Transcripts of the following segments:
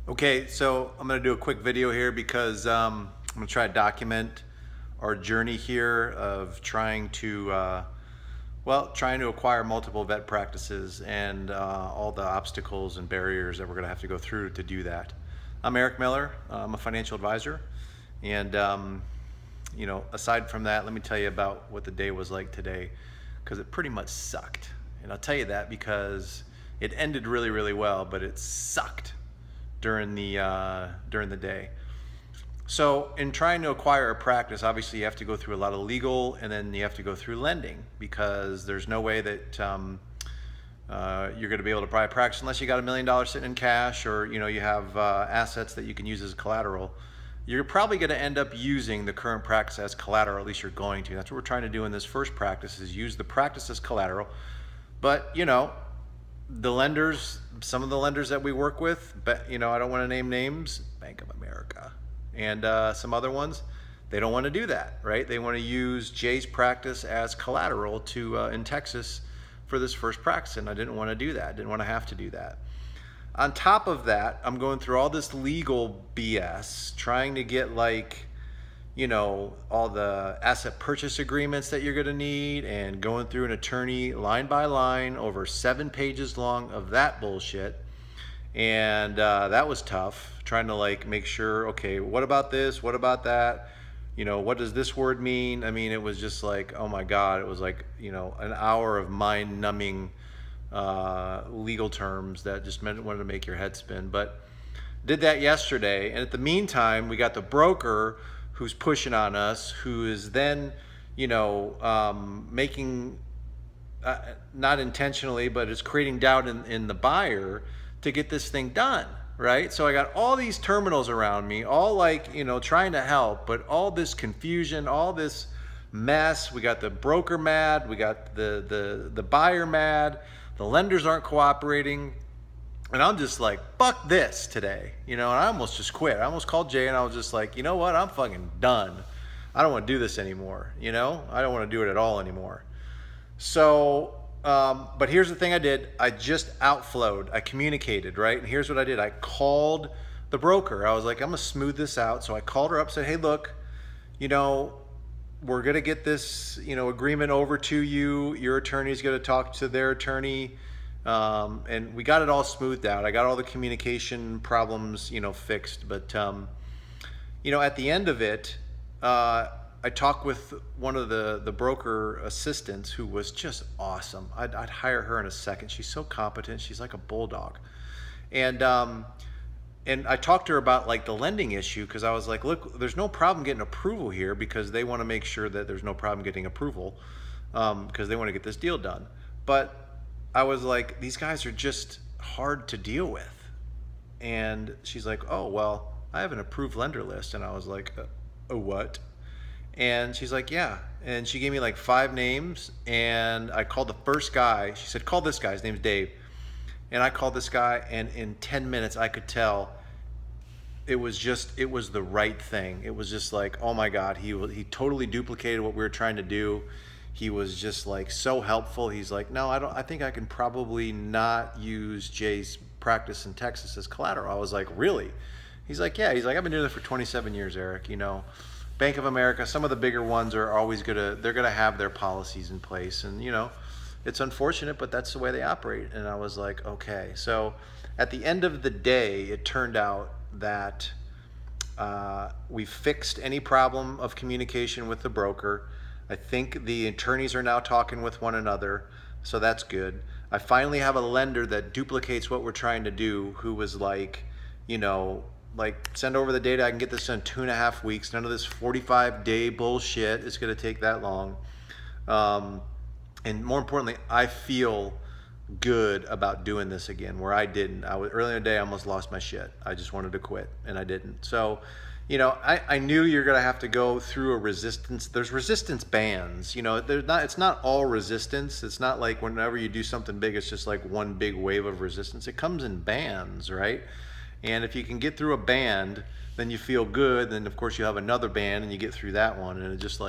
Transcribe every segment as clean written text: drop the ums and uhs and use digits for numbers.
Okay, so I'm going to do a quick video here because I'm going to try to document our journey here of trying to acquire multiple vet practices and all the obstacles and barriers that we're going to have to go through to do that. I'm Eric Miller. I'm a financial advisor, and aside from that, let me tell you about what the day was like today, because it pretty much sucked. And I'll tell you that because it ended really, really well, but it sucked during the day. So in trying to acquire a practice, obviously you have to go through a lot of legal, and then you have to go through lending, because there's no way that you're going to be able to buy a practice unless you got $1 million sitting in cash, or you have assets that you can use as collateral. You're probably going to end up using the current practice as collateral. At least you're going to. That's what we're trying to do in this first practice, is use the practice as collateral. But the lenders, some of the lenders that we work with, but I don't want to name names, Bank of America, and some other ones, they don't want to do that, right? They want to use Jay's practice as collateral in Texas for this first practice, and I didn't want to do that. I didn't want to have to do that. On top of that, I'm going through all this legal BS, trying to get all the asset purchase agreements that you're going to need, and going through an attorney line by line over 7 pages long of that bullshit. And that was tough, trying to make sure, okay, what about this? What about that? What does this word mean? I mean, it was just like, oh my God, it was like, an hour of mind numbing legal terms that just wanted to make your head spin. But did that yesterday. And at the meantime, we got the broker who's pushing on us, who is then, making, not intentionally, but it's creating doubt in the buyer to get this thing done, right? So I got all these terminals around me, all trying to help, but all this confusion, all this mess. We got the broker mad, we got the buyer mad, the lenders aren't cooperating. And I'm just like, fuck this today, and I almost just quit. I almost called Jay and I was just like, you know what? I'm fucking done. I don't want to do this anymore. I don't want to do it at all anymore. So, but here's the thing I did. I just outflowed. I communicated, right? And here's what I did. I called the broker. I was like, I'm going to smooth this out. So I called her up, said, hey, look, we're going to get this, agreement over to you. Your attorney's going to talk to their attorney. And we got it all smoothed out. I got all the communication problems, fixed. But, at the end of it, I talked with one of the broker assistants, who was just awesome. I'd hire her in a second. She's so competent. She's like a bulldog. And I talked to her about the lending issue, because I was like, look, there's no problem getting approval here, because they want to make sure that there's no problem getting approval, because they want to get this deal done. But I was like, these guys are just hard to deal with. And she's like, oh, well, I have an approved lender list. And I was like, a what? And she's like, yeah. And she gave me 5 names, and I called the first guy. She said, call this guy. His name's Dave. And I called this guy, and in 10 minutes, I could tell it was the right thing. It was just like, oh my God, he totally duplicated what we were trying to do. He was just so helpful. He's like, no, I think I can probably not use Jay's practice in Texas as collateral. I was like, really? He's like, yeah. He's like, I've been doing this for 27 years, Eric. Bank of America, some of the bigger ones are always they're gonna have their policies in place, and it's unfortunate, but that's the way they operate. And I was like, okay. So at the end of the day, it turned out that we fixed any problem of communication with the broker. I think the attorneys are now talking with one another, so that's good. I finally have a lender that duplicates what we're trying to do, who was send over the data. I can get this in 2.5 weeks. None of this 45-day bullshit is going to take that long. And more importantly, I feel good about doing this again, where I didn't. Earlier in the day, I almost lost my shit. I just wanted to quit, and I didn't. So, I knew you're going to have to go through a resistance. There's resistance bands. It's not all resistance. It's not like whenever you do something big, it's just like one big wave of resistance. It comes in bands, right? And if you can get through a band, then you feel good. Then, of course, you have another band, and you get through that one. And it's just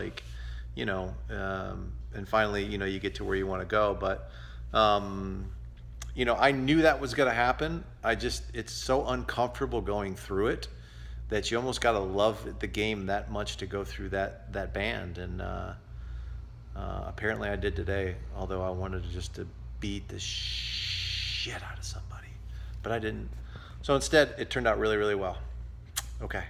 and finally, you get to where you want to go. But you know, I knew that was going to happen. It's so uncomfortable going through it that you almost got to love the game that much to go through that band. And apparently I did today, although I wanted to beat the shit out of somebody, but I didn't. So instead, it turned out really, really well. Okay.